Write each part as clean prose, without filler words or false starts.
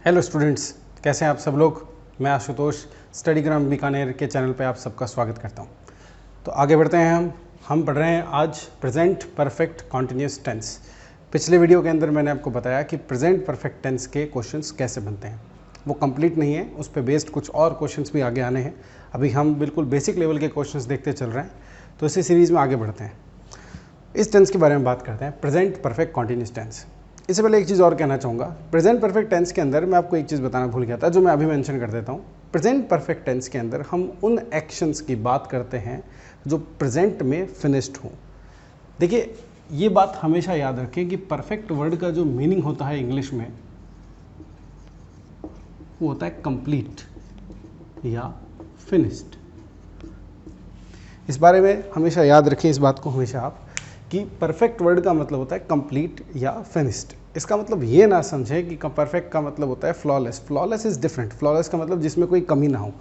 Hello students, कैसे हैं आप सब लोग। मैं आशुतोष स्टडीग्राम बीकानेर के चैनल पे आप सबका स्वागत करता हूं। तो आगे बढ़ते हैं। हम पढ़ रहे हैं आज प्रेजेंट परफेक्ट कॉन्टिन्यूस टेंस। पिछले वीडियो के अंदर मैंने आपको बताया कि प्रेजेंट परफेक्ट टेंस के क्वेश्चंस कैसे बनते हैं। वो कंप्लीट नहीं है, उस पर बेस्ड कुछ और क्वेश्चंस भी आगे आने हैं। अभी हम बिल्कुल बेसिक लेवल के क्वेश्चंस देखते चल रहे हैं, तो इसी सीरीज़ में आगे बढ़ते हैं। इस टेंस के बारे में बात करते हैं, प्रेजेंट परफेक्ट कॉन्टिन्यूस टेंस। इससे पहले एक चीज़ और कहना चाहूँगा। प्रेजेंट परफेक्ट टेंस के अंदर मैं आपको एक चीज़ बताना भूल गया था, जो मैं अभी मेंशन कर देता हूँ। प्रेजेंट परफेक्ट टेंस के अंदर हम उन एक्शंस की बात करते हैं जो प्रेजेंट में फिनिश्ड हों। देखिए, ये बात हमेशा याद रखें कि परफेक्ट वर्ड का जो मीनिंग होता है इंग्लिश में, वो होता है कंप्लीट या फिनिश्ड। इस बारे में हमेशा याद रखें, इस बात को हमेशा आप, कि परफेक्ट वर्ड का मतलब होता है कंप्लीट या फिनिश्ड। इसका मतलब ये ना समझें कि परफेक्ट का मतलब होता है flawless. Flawless is different. Flawless का मतलब जिसमें कोई कमी ना हो।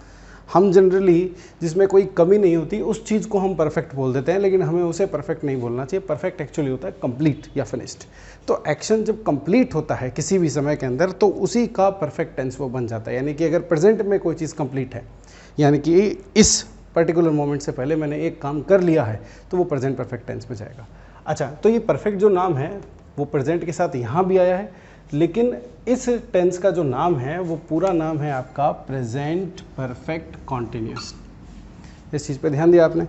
हम जनरली जिसमें कोई कमी नहीं होती उस चीज़ को हम परफेक्ट बोल देते हैं, लेकिन हमें उसे परफेक्ट नहीं बोलना चाहिए। परफेक्ट एक्चुअली होता है कंप्लीट या फिनिश्ड। तो एक्शन जब कंप्लीट होता है किसी भी समय के अंदर, तो उसी का परफेक्ट टेंस वो बन जाता है। यानी कि अगर प्रेजेंट में कोई चीज़ कंप्लीट है, यानी कि इस पर्टिकुलर मोमेंट से पहले मैंने एक काम कर लिया है, तो वो प्रेजेंट परफेक्ट टेंस में जाएगा। अच्छा, तो ये परफेक्ट जो नाम है वो प्रेजेंट के साथ यहाँ भी आया है, लेकिन इस टेंस का जो नाम है वो पूरा नाम है आपका प्रेजेंट परफेक्ट कॉन्टिन्यूस। इस चीज़ पे ध्यान दिया आपने।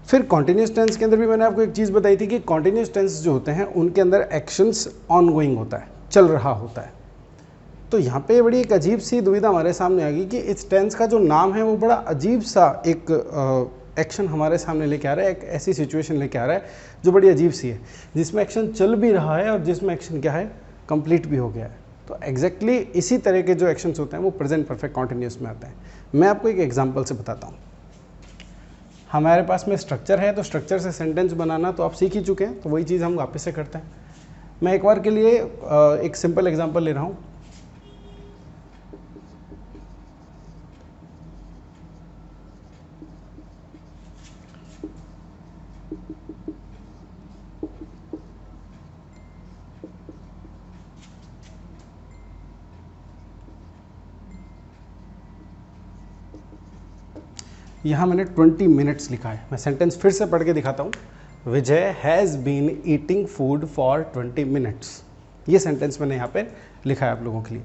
फिर कॉन्टिन्यूस टेंस के अंदर भी मैंने आपको एक चीज़ बताई थी कि कॉन्टिन्यूस टेंस जो होते हैं उनके अंदर एक्शंस ऑनगोइंग होता है, चल रहा होता है। तो यहाँ पे बड़ी एक अजीब सी दुविधा हमारे सामने आ गई कि इस टेंस का जो नाम है वो बड़ा अजीब सा एक एक्शन हमारे सामने लेके आ रहा है, एक ऐसी सिचुएशन लेके आ रहा है जो बड़ी अजीब सी है, जिसमें एक्शन चल भी रहा है और जिसमें एक्शन क्या है, कंप्लीट भी हो गया है। तो एग्जैक्टली इसी तरह के जो एक्शंस होते हैं वो प्रेजेंट परफेक्ट कॉन्टिन्यूस में आते हैं। मैं आपको एक एग्जांपल से बताता हूँ। हमारे पास में स्ट्रक्चर है, तो स्ट्रक्चर से सेंटेंस बनाना तो आप सीख ही चुके हैं, तो वही चीज़ हम वापस से करते हैं। मैं एक बार के लिए एक सिंपल एग्जाम्पल ले रहा हूँ। यहाँ मैंने 20 मिनट्स लिखा है। मैं सेंटेंस फिर से पढ़ के दिखाता हूँ। Vijay has been eating food for 20 minutes. ये सेंटेंस मैंने यहाँ पे लिखा है आप लोगों के लिए।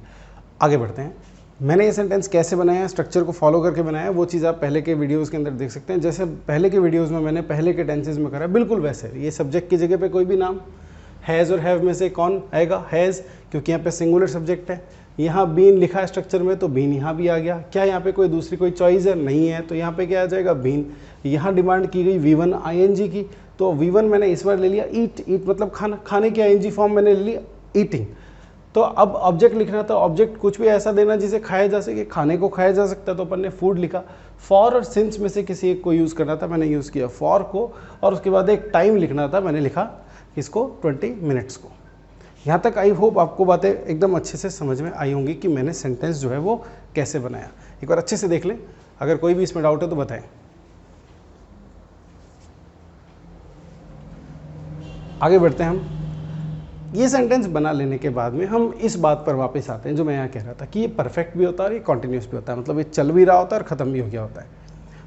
आगे बढ़ते हैं। मैंने ये सेंटेंस कैसे बनाया, स्ट्रक्चर को फॉलो करके बनाया, वो चीज़ आप पहले के वीडियोज़ के अंदर देख सकते हैं। जैसे पहले के वीडियोज़ में मैंने पहले के टेंसेज में करा, बिल्कुल वैसे। ये सब्जेक्ट की जगह पर कोई भी नाम, हैज़ और हैव में से कौन आएगा, हैज़, क्योंकि यहाँ पे सिंगुलर सब्जेक्ट है। यहाँ बीन लिखा है स्ट्रक्चर में, तो बीन यहाँ भी आ गया। क्या यहाँ पे कोई दूसरी कोई चॉइस है, नहीं है, तो यहाँ पे क्या आ जाएगा, बीन। यहाँ डिमांड की गई V1 ING की, तो V1 मैंने इस बार ले लिया ईट। ईट मतलब खाना, खाने की ING फॉर्म मैंने ले लिया ईटिंग। तो अब ऑब्जेक्ट लिखना था, ऑब्जेक्ट कुछ भी ऐसा देना जिसे खाया जा सके, खाने को खाया जा सकता है, तो अपन ने फूड लिखा। फॉर और सिंस में से किसी एक को यूज़ करना था, मैंने यूज़ किया फॉर को, और उसके बाद एक टाइम लिखना था, मैंने लिखा इसको 20 मिनट्स को। यहाँ तक आई होप आपको बातें एकदम अच्छे से समझ में आई होंगी कि मैंने सेंटेंस जो है वो कैसे बनाया। एक बार अच्छे से देख लें, अगर कोई भी इसमें डाउट है तो बताएं। आगे बढ़ते हैं हम। ये सेंटेंस बना लेने के बाद में हम इस बात पर वापस आते हैं जो मैं यहाँ कह रहा था कि ये परफेक्ट भी होता है और ये कॉन्टिन्यूस भी होता है, मतलब ये चल भी रहा होता है और ख़त्म भी हो गया होता है।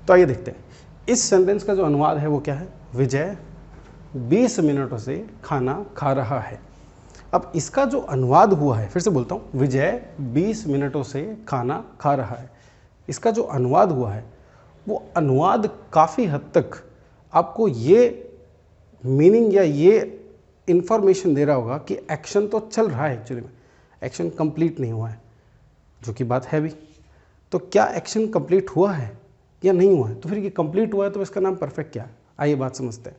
तो आइए देखते हैं इस सेंटेंस का जो अनुवाद है वो क्या है। विजय 20 मिनटों से खाना खा रहा है। अब इसका जो अनुवाद हुआ है, फिर से बोलता हूँ, विजय 20 मिनटों से खाना खा रहा है। इसका जो अनुवाद हुआ है वो अनुवाद काफ़ी हद तक आपको ये मीनिंग या ये इंफॉर्मेशन दे रहा होगा कि एक्शन तो चल रहा है, एक्चुअली में एक्शन कंप्लीट नहीं हुआ है, जो कि बात है भी। तो क्या एक्शन कंप्लीट हुआ है या नहीं हुआ है, तो फिर ये कंप्लीट हुआ है तो इसका नाम परफेक्ट क्या है। आइए बात समझते हैं।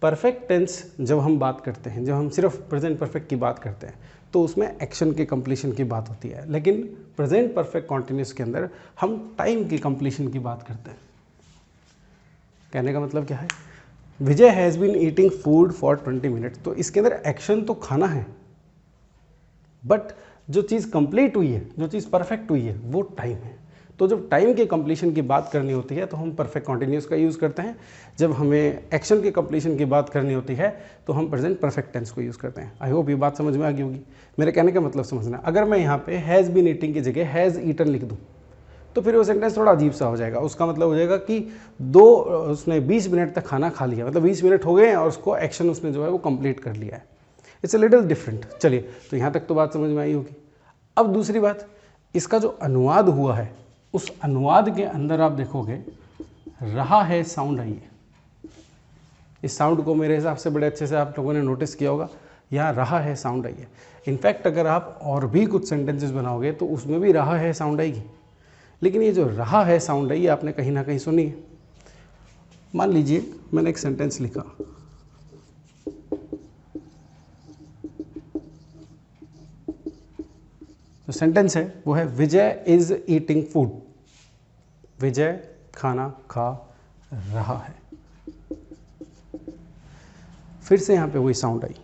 परफेक्ट टेंस जब हम बात करते हैं, जब हम सिर्फ प्रेजेंट परफेक्ट की बात करते हैं, तो उसमें एक्शन के कंप्लीशन की बात होती है, लेकिन प्रेजेंट परफेक्ट कॉन्टिन्यूस के अंदर हम टाइम की कंप्लीशन की बात करते हैं। कहने का मतलब क्या है, Vijay has been eating food for 20 minutes, तो इसके अंदर एक्शन तो खाना है, बट जो चीज़ कंप्लीट हुई है, जो चीज़ परफेक्ट हुई है, वो टाइम है। तो जब टाइम के कंप्लीशन की बात करनी होती है तो हम परफेक्ट कॉन्टिन्यूस का यूज़ करते हैं, जब हमें एक्शन के कंप्लीशन की बात करनी होती है तो हम प्रेजेंट परफेक्ट टेंस को यूज़ करते हैं। आई होप ये बात समझ में आ गई होगी। मेरे कहने का मतलब समझना, अगर मैं यहाँ पे हैज़ बीन ईटिंग की जगह हैज़ ईटन लिख दूँ तो फिर वो सेंटेंस थोड़ा अजीब सा हो जाएगा। उसका मतलब हो जाएगा कि उसने 20 मिनट तक खाना खा लिया, मतलब 20 मिनट हो गए हैं और उसको एक्शन उसने जो है वो कंप्लीट कर लिया है। It's a little different. चलिए, तो यहाँ तक तो बात समझ में आई होगी। अब दूसरी बात, इसका जो अनुवाद हुआ है उस अनुवाद के अंदर आप देखोगे रहा है साउंड आई है। इस साउंड को मेरे हिसाब से बड़े अच्छे से आप लोगों ने नोटिस किया होगा, यहाँ रहा है साउंड आई है। इनफैक्ट अगर आप और भी कुछ सेंटेंसेस बनाओगे तो उसमें भी रहा है साउंड आएगी, लेकिन ये जो रहा है साउंड आई, आपने कहीं ना कहीं सुनी है। मान लीजिए मैंने एक सेंटेंस लिखा, जो सेंटेंस है वो है विजय इज ईटिंग फूड। विजय खाना खा रहा है। फिर से यहाँ पे वही साउंड आई।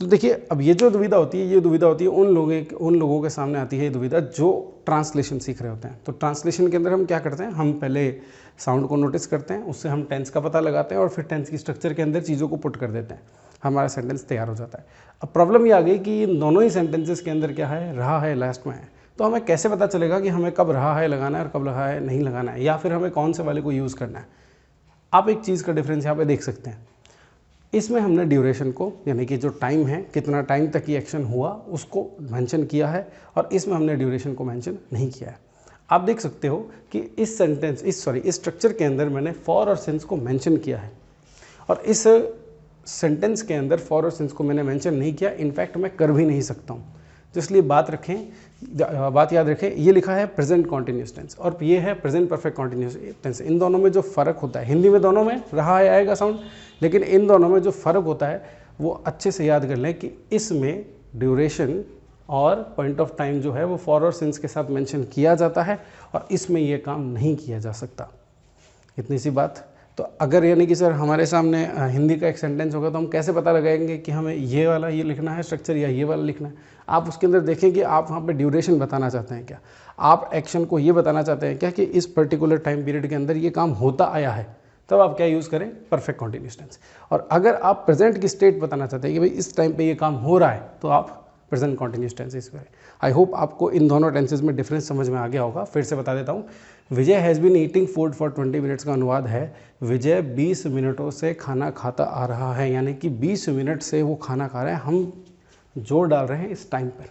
तो देखिए, अब ये जो दुविधा होती है, ये दुविधा होती है उन लोगों के सामने आती है ये दुविधा जो ट्रांसलेशन सीख रहे होते हैं। तो ट्रांसलेशन के अंदर हम क्या करते हैं, हम पहले साउंड को नोटिस करते हैं, उससे हम टेंस का पता लगाते हैं और फिर टेंस की स्ट्रक्चर के अंदर चीज़ों को पुट कर देते हैं, हमारा सेंटेंस तैयार हो जाता है। अब प्रॉब्लम ये आ गई कि इन दोनों ही सेंटेंसेस के अंदर क्या है, रहा है लास्ट में है। तो हमें कैसे पता चलेगा कि हमें कब रहा है लगाना है और कब रहा है नहीं लगाना है, या फिर हमें कौन से वाले को यूज़ करना है। आप एक चीज़ का डिफरेंस यहाँ पे देख सकते हैं। इसमें हमने ड्यूरेशन को, यानी कि जो टाइम है, कितना टाइम तक ये एक्शन हुआ, उसको मेंशन किया है, और इसमें हमने ड्यूरेशन को मेंशन नहीं किया है। आप देख सकते हो कि इस स्ट्रक्चर के अंदर मैंने फॉर और सिंस को मेंशन किया है, और इस सेंटेंस के अंदर फॉर और सिंस को मैंने मेंशन नहीं किया। इनफैक्ट मैं कर भी नहीं सकता हूँ। तो इसलिए बात याद रखें, ये लिखा है प्रेजेंट कॉन्टिन्यूस टेंस और ये है प्रेजेंट परफेक्ट कॉन्टिन्यूस टेंस। इन दोनों में जो फ़र्क होता है, हिंदी में दोनों में रहा है आएगा साउंड, लेकिन इन दोनों में जो फ़र्क होता है वो अच्छे से याद कर लें कि इसमें ड्यूरेशन और पॉइंट ऑफ टाइम जो है वो फॉर और सिंस के साथ मेंशन किया जाता है, और इसमें ये काम नहीं किया जा सकता। इतनी सी बात। तो अगर यानी कि सर हमारे सामने हिंदी का एक सेंटेंस होगा तो हम कैसे पता लगाएंगे कि हमें ये वाला ये लिखना है स्ट्रक्चर या ये वाला लिखना है। आप उसके अंदर देखें कि आप वहाँ पे ड्यूरेशन बताना चाहते हैं क्या, आप एक्शन को ये बताना चाहते हैं क्या कि इस पर्टिकुलर टाइम पीरियड के अंदर ये काम होता आया है, तब आप क्या यूज़ करें, परफेक्ट कॉन्टिन्यूस टेंस। और अगर आप प्रेजेंट की स्टेट बताना चाहते हैं कि भाई इस टाइम पे ये काम हो रहा है, तो आप प्रेजेंट कॉन्टिन्यूस टेंस यूज़ करें। आई होप आपको इन दोनों टेंसेज में डिफरेंस समझ में आ गया होगा। फिर से बता देता हूँ, Vijay has been eating food for 20 minutes का अनुवाद है विजय 20 मिनटों से खाना खाता आ रहा है, यानी कि 20 मिनट से वो खाना खा रहे हैं। हम जोर डाल रहे हैं इस टाइम पर।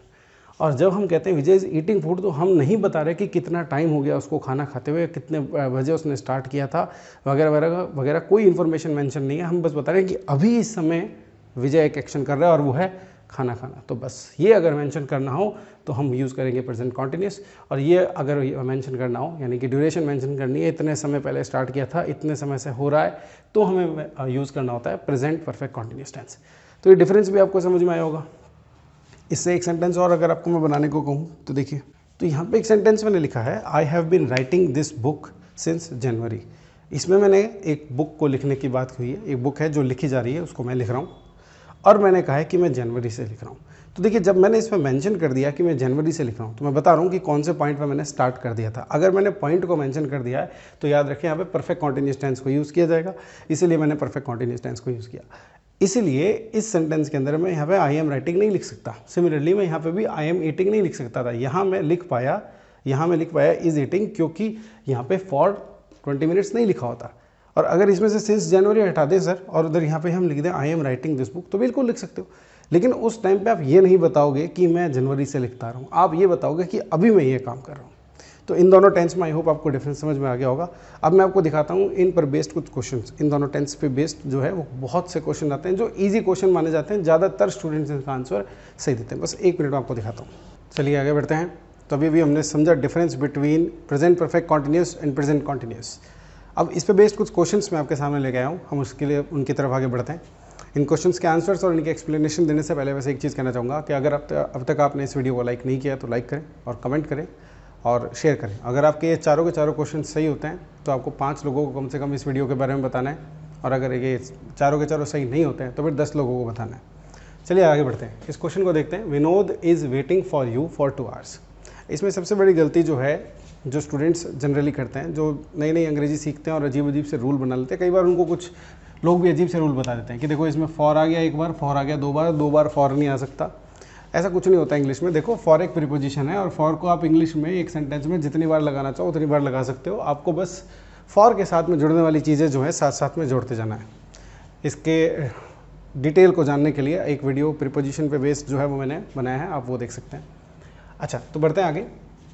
और जब हम कहते हैं विजय इज़ ईटिंग फूड, तो हम नहीं बता रहे कि कितना टाइम हो गया उसको खाना खाते हुए, कितने बजे उसने स्टार्ट किया था वगैरह वगैरह वगैरह, कोई इन्फॉर्मेशन मेंशन नहीं है। हम बस बता रहे हैं कि अभी इस समय विजय एक एक्शन कर रहा है और वो है खाना खाना। तो बस ये अगर मेंशन करना हो तो हम यूज़ करेंगे प्रेजेंट कॉन्टिन्यूस, और ये अगर मेंशन करना हो यानी कि ड्यूरेशन मेंशन करनी है, इतने समय पहले स्टार्ट किया था, इतने समय से हो रहा है, तो हमें यूज़ करना होता है प्रेजेंट परफेक्ट कॉन्टिन्यूस टेंस। तो ये डिफरेंस भी आपको समझ में आया होगा। इससे एक सेंटेंस और अगर आपको मैं बनाने को कहूँ तो देखिए, तो यहाँ पे एक सेंटेंस मैंने लिखा है, I have been writing this book since January. इसमें मैंने एक बुक को लिखने की बात हुई है, एक बुक है जो लिखी जा रही है, उसको मैं लिख रहा हूँ, और मैंने कहा है कि मैं जनवरी से लिख रहा हूँ। तो देखिए, जब मैंने इसमें मेंशन कर दिया कि मैं जनवरी से लिख रहा हूँ, तो मैं बता रहा हूँ कि कौन से पॉइंट पर मैंने स्टार्ट कर दिया था। अगर मैंने पॉइंट को मेंशन कर दिया है तो याद रखें यहाँ पे परफेक्ट कॉन्टिन्यूस टेंस को यूज़ किया जाएगा, इसीलिए मैंने परफेक्ट कॉन्टिन्यूस टेंस को यूज़ किया। इसलिए इस सेंटेंस के अंदर मैं यहाँ पे आई एम राइटिंग नहीं लिख सकता। सिमिलरली मैं यहाँ पे भी आई एम ईटिंग नहीं लिख सकता था। यहाँ मैं लिख पाया इज़ ईटिंग, क्योंकि यहाँ पे फॉर 20 मिनट्स नहीं लिखा होता। और अगर इसमें से सिंस जनवरी हटा दें सर, और उधर यहाँ पे हम लिख दें I am writing this book, तो बिल्कुल लिख सकते हो। लेकिन उस टाइम पे आप ये नहीं बताओगे कि मैं जनवरी से लिखता रहा हूँ, आप ये बताओगे कि अभी मैं ये काम कर रहा हूँ। तो इन दोनों टेंस में आई होप आपको डिफरेंस समझ में आ गया होगा। अब मैं आपको दिखाता हूँ इन पर बेस्ड कुछ क्वेश्चंस। इन दोनों टेंस पे बेस्ड जो है वो बहुत से क्वेश्चन आते हैं जो इजी क्वेश्चन माने जाते हैं, ज़्यादातर स्टूडेंट्स इसका आंसर सही देते हैं। बस 1 मिनट में आपको दिखाता हूँ। चलिए आगे बढ़ते हैं। तो अभी भी हमने समझा difference between present perfect continuous and present continuous. अब इस पे बेस्ड कुछ क्वेश्चंस मैं आपके सामने लेके आया हूँ, हम उसके लिए उनकी तरफ आगे बढ़ते हैं। इन क्वेश्चंस के आंसर्स और इनके एक्सप्लेनेशन देने से पहले वैसे एक चीज़ कहना चाहूँगा कि अगर अब तक आपने इस वीडियो को लाइक नहीं किया तो लाइक करें और कमेंट करें और शेयर करें। अगर आपके ये चारों के चारों क्वेश्चन सही होते हैं तो आपको 5 लोगों को कम से कम इस वीडियो के बारे में बताना है, और अगर ये चारों के चारों सही नहीं होते हैं तो फिर 10 लोगों को बताना है। चलिए आगे बढ़ते हैं। इस क्वेश्चन को देखते हैं। Vinod is waiting for you for 2 hours. इसमें सबसे बड़ी गलती जो है, जो स्टूडेंट्स जनरली करते हैं, जो नई नई अंग्रेजी सीखते हैं और अजीब अजीब से रूल बना लेते हैं, कई बार उनको कुछ लोग भी अजीब से रूल बता देते हैं कि देखो इसमें फॉर आ गया एक बार, फॉर आ गया दो बार फॉर नहीं आ सकता। ऐसा कुछ नहीं होता इंग्लिश में। देखो फॉर एक प्रीपोजिशन है और फॉर को आप इंग्लिश में एक सेंटेंस में जितनी बार लगाना चाहो उतनी बार लगा सकते हो। आपको बस फॉर के साथ में जुड़ने वाली चीज़ें जो है साथ साथ में जोड़ते जाना है। इसके डिटेल को जानने के लिए एक वीडियो प्रीपोजिशन पे बेस्ड जो है वो मैंने बनाया है, आप वो देख सकते हैं। अच्छा, तो बढ़ते हैं आगे।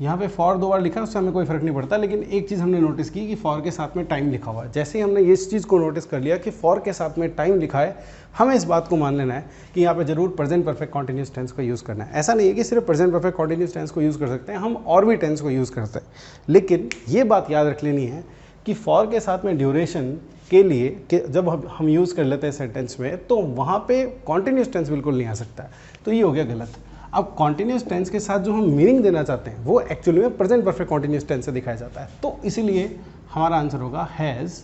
यहाँ पे फॉर 2 बार लिखा है, उससे हमें कोई फ़र्क नहीं पड़ता, लेकिन एक चीज़ हमने नोटिस की कि फॉर के साथ में टाइम लिखा हुआ है। जैसे ही हमने इस चीज़ को नोटिस कर लिया कि फॉर के साथ में टाइम लिखा है, हमें इस बात को मान लेना है कि यहाँ पे जरूर प्रेजेंट परफेक्ट कॉन्टिन्यूस टेंस को यूज़ करना है। ऐसा नहीं है कि सिर्फ प्रेजेंट परफेक्ट कॉन्टिन्यूस टेंस को यूज़ कर सकते हैं, हम और भी टेंस को यूज़ करते हैं। लेकिन ये बात याद रख लेनी है कि फॉर के साथ में ड्यूरेशन के लिए कि जब हम यूज़ कर लेते हैं सेंटेंस में, तो वहाँ पे कॉन्टिन्यूस टेंस बिल्कुल नहीं आ सकता। तो ये हो गया गलत। अब कॉन्टिन्यूस टेंस के साथ जो हम मीनिंग देना चाहते हैं वो एक्चुअली में प्रेजेंट परफेक्ट कॉन्टिन्यूस टेंस से दिखाया जाता है। तो इसीलिए हमारा आंसर होगा has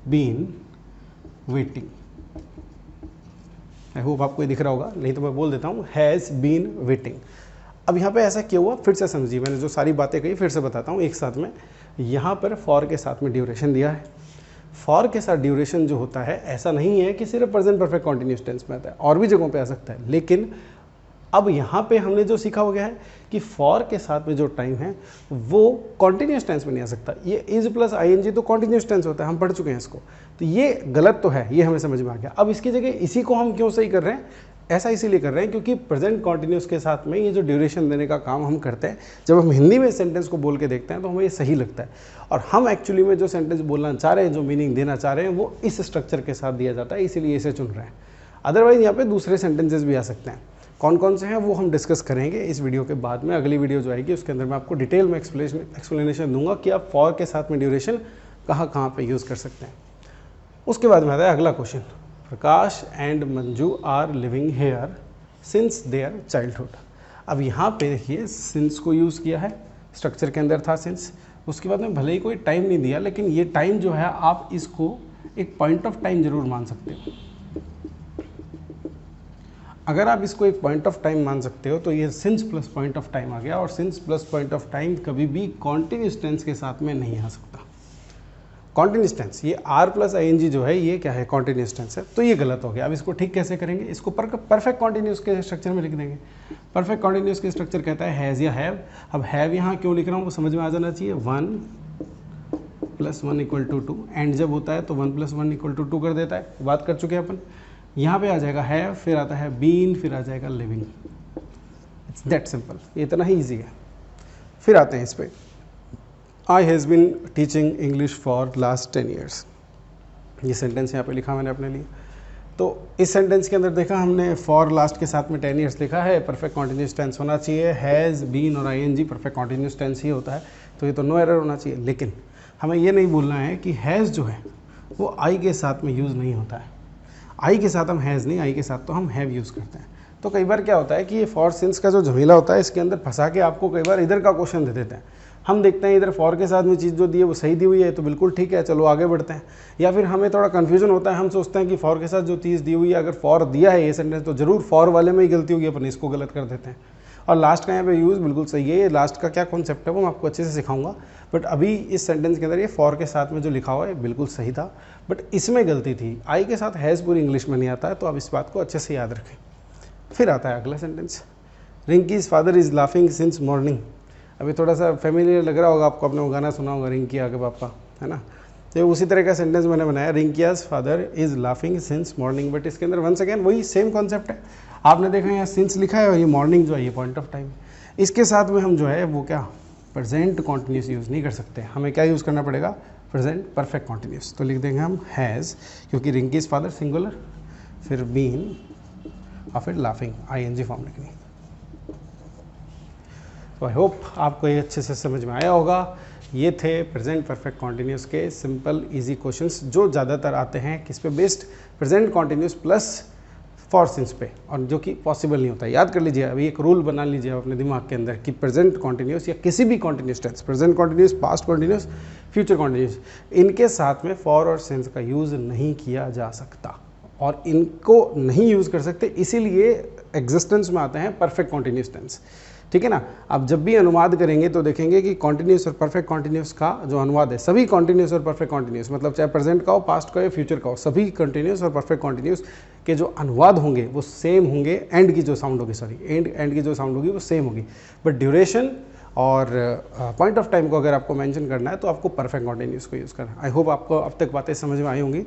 been waiting. I hope आपको ये दिख रहा होगा, नहीं तो मैं बोल देता हूँ, हैज़ बीन वेटिंग। अब यहाँ पे ऐसा क्यों हुआ, फिर से समझिए, मैंने जो सारी बातें कही फिर से बताता हूँ एक साथ में। यहाँ पर फॉर के साथ में ड्यूरेशन दिया है। फॉर के साथ ड्यूरेशन जो होता है, ऐसा नहीं है कि सिर्फ प्रेजेंट परफेक्ट कॉन्टिन्यूस टेंस में आता है, और भी जगहों पे आ सकता है। लेकिन अब यहाँ पे हमने जो सीखा हो गया है कि फॉर के साथ में जो टाइम है वो कॉन्टिन्यूस टेंस में नहीं आ सकता। ये इज प्लस आईएनजी तो कॉन्टिन्यूस टेंस होता है, हम पढ़ चुके हैं इसको। तो ये गलत तो है, ये हमें समझ में आ गया। अब इसकी जगह इसी को हम क्यों सही कर रहे हैं, ऐसा इसीलिए कर रहे हैं क्योंकि प्रेजेंट कॉन्टिन्यूस के साथ में ये जो ड्यूरेशन देने का काम हम करते हैं, जब हम हिंदी में सेंटेंस को बोल के देखते हैं तो हमें ये सही लगता है। और हम एक्चुअली में जो सेंटेंस बोलना चाह रहे हैं, जो मीनिंग देना चाह रहे हैं, वो इस स्ट्रक्चर के साथ दिया जाता है, इसीलिए इसे चुन रहे हैं। अदरवाइज यहाँ पे दूसरे सेंटेंसेस भी आ सकते हैं। कौन कौन से हैं वो हम डिस्कस करेंगे इस वीडियो के बाद में। अगली वीडियो जो आएगी उसके अंदर मैं आपको डिटेल में एक्सप्लेनेशन दूंगा कि आप फॉर के साथ में ड्यूरेशन कहाँ कहाँ पे यूज़ कर सकते हैं। उसके बाद में आता है अगला question, Prakash and Manju are living here since their childhood. अब यहाँ पे देखिए सिंस को यूज़ किया है, स्ट्रक्चर के अंदर था सिंस। उसके बाद में भले ही कोई टाइम नहीं दिया, लेकिन ये टाइम जो है आप इसको एक पॉइंट ऑफ टाइम जरूर मान सकते हो। अगर आप इसको एक पॉइंट ऑफ टाइम मान सकते हो तो ये since plus point of time आ गया, और since plus point of time कभी भी कॉन्टिन्यूस टेंस के साथ में नहीं आ सकता। कॉन्टिन्यूस टेंस, ये आर प्लस आईएनजी जो है ये क्या है, कॉन्टिन्यूस टेंस है। तो ये गलत हो गया। अब इसको ठीक कैसे करेंगे, इसको परफेक्ट कॉन्टिन्यूस के स्ट्रक्चर में लिख देंगे। परफेक्ट कॉन्टिन्यूस के स्ट्रक्चर कहता है हैज़ या हैव। अब हैव यहाँ क्यों लिख रहा हूँ वो समझ में आ जाना चाहिए। 1 + 1 = 2, एंड जब होता है तो 1 + 1 = 2 कर देता है। बात कर चुके हैं अपन। यहाँ पे आ जाएगा हैव, फिर आता है बीन, फिर आ जाएगा लिविंग। इट्स दैट सिंपल, ये इतना ही ईजी है। फिर आते हैं इस पे, I has been teaching English for last 10 years। ये सेंटेंस यहाँ पे लिखा मैंने अपने लिए। तो इस सेंटेंस के अंदर देखा हमने फॉर लास्ट के साथ में 10 years लिखा है, परफेक्ट कॉन्टिन्यूस टेंस होना चाहिए। हैज़ बीन और आईएनजी परफेक्ट कॉन्टिन्यूस टेंस ही होता है, तो ये तो नो एरर होना चाहिए। लेकिन हमें ये नहीं भूलना है कि हैज़ जो है वो आई के साथ में यूज़ नहीं होता है। आई के साथ हम हैज़ नहीं, आई के साथ तो हम हैव यूज़ करते हैं। तो कई बार क्या होता है कि ये फॉर सिंस का जो झमेला होता है, इसके अंदर फंसा के आपको कई बार इधर का क्वेश्चन दे देते हैं। हम देखते हैं इधर फॉर के साथ में चीज़ जो दी है वो सही दी हुई है, तो बिल्कुल ठीक है, चलो आगे बढ़ते हैं। या फिर हमें थोड़ा कन्फ्यूजन होता है, हम सोचते हैं कि फॉर के साथ जो चीज़ दी हुई है, अगर फॉर दिया है ये सेंटेंस तो जरूर फॉर वाले में ही गलती होगी, अपन इसको गलत कर देते हैं। और लास्ट का यहाँ पे यूज़ बिल्कुल सही है। ये लास्ट का क्या कॉन्सेप्ट है वो मैं आपको अच्छे से सिखाऊंगा, बट अभी इस सेंटेंस के अंदर ये फॉर के साथ में जो लिखा हुआ है बिल्कुल सही था, बट इसमें गलती थी। आई के साथ हैज़ पूरी इंग्लिश में नहीं आता है, तो आप इस बात को अच्छे से याद रखें। फिर आता है अगला sentence, Rinky's father is laughing since morning. अभी थोड़ा सा फेमिलियर लग रहा होगा आपको, आपने वो गाना सुना होगा रिंकी आगे पापा, है ना। तो उसी तरह का सेंटेंस मैंने बनाया, Rinky's father is laughing since morning, but इसके अंदर वंस अगेन वही सेम कॉन्सेप्ट है। आपने देखा यहाँ सिंस लिखा है और ये मॉर्निंग जो है ये पॉइंट ऑफ टाइम। इसके साथ में हम जो है वो क्या प्रेजेंट कॉन्टिन्यूस यूज़ नहीं कर सकते, हमें क्या यूज़ करना पड़ेगा, प्रेजेंट परफेक्ट कॉन्टिन्यूस। तो लिख देंगे हम हैज़, क्योंकि रिंकीज़ फादर सिंगुलर, फिर बीन और फिर लाफिंग, आईएनजी फॉर्म लिखनी। तो आई होप आपको ये अच्छे से समझ में आया होगा। ये थे प्रेजेंट परफेक्ट कॉन्टिन्यूस के सिंपल इजी क्वेश्चंस जो ज़्यादातर आते हैं किस पे based, present continuous plus for since पे, और जो कि पॉसिबल नहीं होता। याद कर लीजिए, अभी एक रूल बना लीजिए अपने दिमाग के अंदर कि प्रेजेंट कॉन्टिन्यूस या किसी भी continuous tense, present continuous, past continuous, future continuous, इनके साथ में फॉर और सिंस का यूज़ नहीं किया जा सकता, और इनको नहीं यूज़ कर सकते, इसीलिए एग्जिस्टेंस में आते हैं परफेक्ट कॉन्टिन्यूस टेंस। ठीक है ना। आप जब भी अनुवाद करेंगे तो देखेंगे कि कॉन्टिन्यूस और परफेक्ट कॉन्टिन्यूस का जो अनुवाद है, सभी कॉन्टिन्यूस और परफेक्ट कॉन्टिन्यूस, मतलब चाहे प्रेजेंट का हो, पास्ट का हो या फ्यूचर का हो, सभी कॉन्टिन्यूस और परफेक्ट कॉन्टिन्यूस के जो अनुवाद होंगे वो सेम होंगे। एंड की जो साउंड होगी, सॉरी, एंड की जो साउंड होगी वो सेम होगी, बट ड्यूरेशन और पॉइंट ऑफ टाइम को अगर आपको मेंशन करना है तो आपको परफेक्ट कॉन्टिन्यूस को यूज़ करना है। आई होप आपको अब तक बातें समझ में आई होंगी।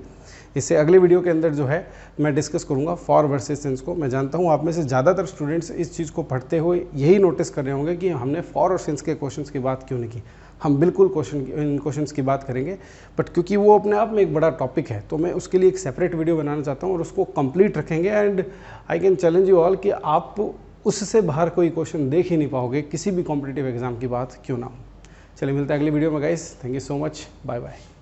इससे अगले वीडियो के अंदर जो है मैं डिस्कस करूंगा फॉर वर्सेस सिंस को। मैं जानता हूं आप में से ज़्यादातर स्टूडेंट्स इस चीज़ को पढ़ते हुए यही नोटिस कर रहे होंगे कि हमने फॉर और सिंस के क्वेश्चंस की बात क्यों नहीं की। हम बिल्कुल इन क्वेश्चंस की बात करेंगे, बट क्योंकि वो अपने आप में एक बड़ा टॉपिक है तो मैं उसके लिए एक सेपरेट वीडियो बनाना चाहता हूँ और उसको कंप्लीट रखेंगे। And I can challenge you all कि आप उससे बाहर कोई क्वेश्चन देख ही नहीं पाओगे, किसी भी कॉम्पिटिटिव एग्जाम की बात क्यों ना हो। चलिए मिलते हैं अगली वीडियो में guys. Thank you so much, bye bye.